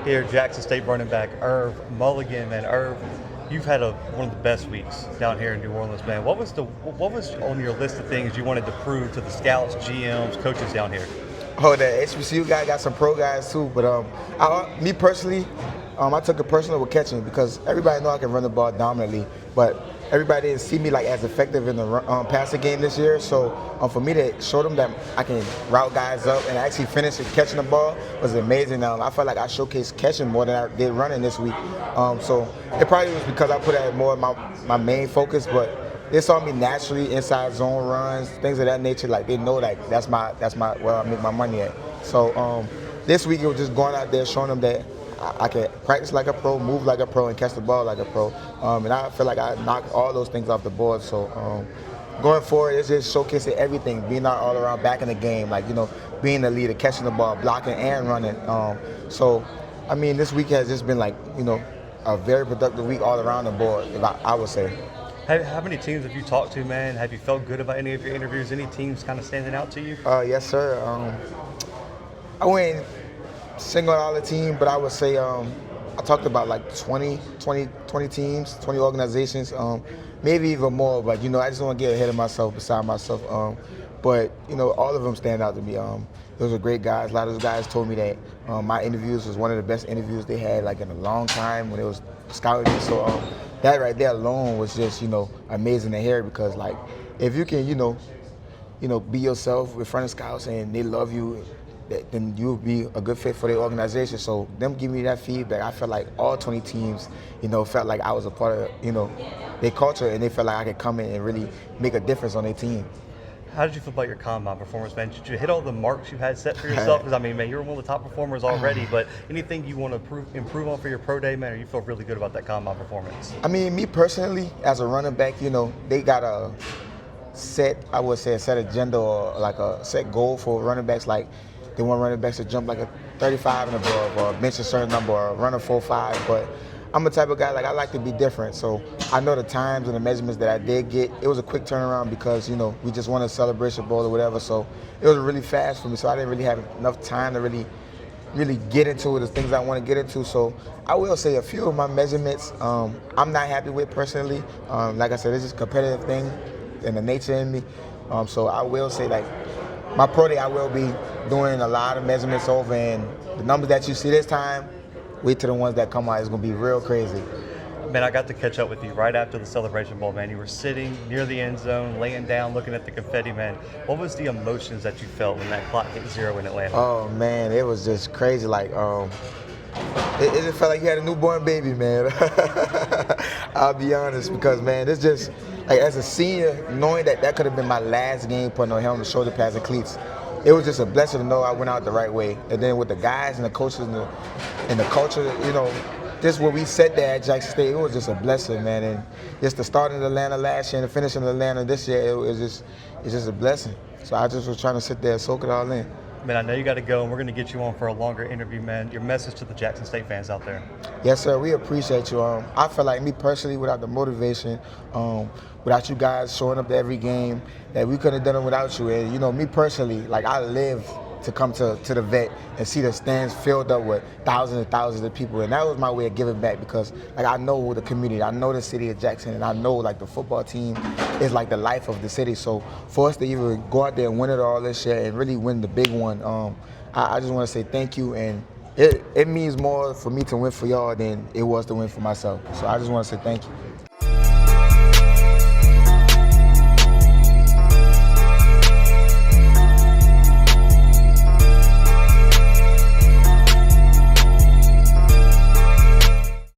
here, Jackson State running back Irv Mulligan. Man, Irv, you've had one of the best weeks down here in New Orleans, man. What was on your list of things you wanted to prove to the scouts, GMs, coaches down here? Oh, the HBCU guy got some pro guys too, but me personally, I took it personal with catching because everybody know I can run the ball dominantly, but everybody didn't see me like as effective in the passing game this year. So for me to show them that I can route guys up and actually finish it catching the ball was amazing. I felt like I showcased catching more than I did running this week. So it probably was because I put that more my main focus, but they saw me naturally inside zone runs, things of that nature. Like they know like that's my where I make my money at. So this week it was just going out there showing them that I can practice like a pro, move like a pro, and catch the ball like a pro. And I feel like I knocked all those things off the board. So going forward, it's just showcasing everything, being out all around back in the game, like, being the leader, catching the ball, blocking and running. So, I mean, this week has just been like, a very productive week all around the board, if I would say. How many teams have you talked to, man? Have you felt good about any of your interviews? Any teams kind of standing out to you? Yes, sir. I went single all the team, but I would say I talked about like 20 teams, 20 organizations, maybe even more, but I just don't want to get ahead of myself, beside myself. But all of them stand out to me. Those are great guys. A lot of those guys told me that my interviews was one of the best interviews they had like in a long time when it was scouting me. So that right there alone was just amazing to hear, because like if you can be yourself in front of scouts and they love you, then you'll be a good fit for the organization. So them giving me that feedback, I felt like all 20 teams, felt like I was a part of, their culture, and they felt like I could come in and really make a difference on their team. How did you feel about your combine performance, man? Did you hit all the marks you had set for yourself? Because, I mean, man, you're one of the top performers already, but anything you want to improve on for your pro day, man, or you feel really good about that combine performance? I mean, me personally, as a running back, they got a set agenda or like a set goal for running backs. Like, they want running backs to jump like a 35 and above, or bench a certain number, or run a 4.5. But I'm the type of guy, like, I like to be different. So I know the times and the measurements that I did get, it was a quick turnaround because, we just won a Celebration Bowl or whatever. So it was really fast for me. So I didn't really have enough time to really get into the things I want to get into. So I will say a few of my measurements I'm not happy with personally. Like I said, it's just a competitive thing and the nature in me. So I will say, like, my pro day, I will be doing a lot of measurements over, and the numbers that you see this time, wait till the ones that come out. It's going to be real crazy. Man, I got to catch up with you right after the Celebration Bowl, man. You were sitting near the end zone, laying down, looking at the confetti, man. What was the emotions that you felt when that clock hit 0 in Atlanta? Oh, man, it was just crazy. Like, it just felt like you had a newborn baby, man. I'll be honest, because, man, it's just, like, as a senior, knowing that could have been my last game putting on helmet, shoulder pads, and cleats, it was just a blessing to know I went out the right way. And then with the guys and the coaches and the culture, this is what we said there at Jackson State. It was just a blessing, man. And just the start in Atlanta last year and the finish in Atlanta this year, it's just a blessing. So I just was trying to sit there and soak it all in. Man, I know you got to go, and we're going to get you on for a longer interview, man. Your message to the Jackson State fans out there. Yes, sir. We appreciate you. I feel like, me personally, without the motivation, without you guys showing up to every game, that we couldn't have done it without you. And, me personally, like, I live to come to the vet and see the stands filled up with thousands and thousands of people. And that was my way of giving back, because, like, I know the community, I know the city of Jackson, and I know, like, the football team is like the life of the city. So for us to even go out there and win it all this year and really win the big one, I just want to say thank you. And it means more for me to win for y'all than it was to win for myself. So I just want to say thank you.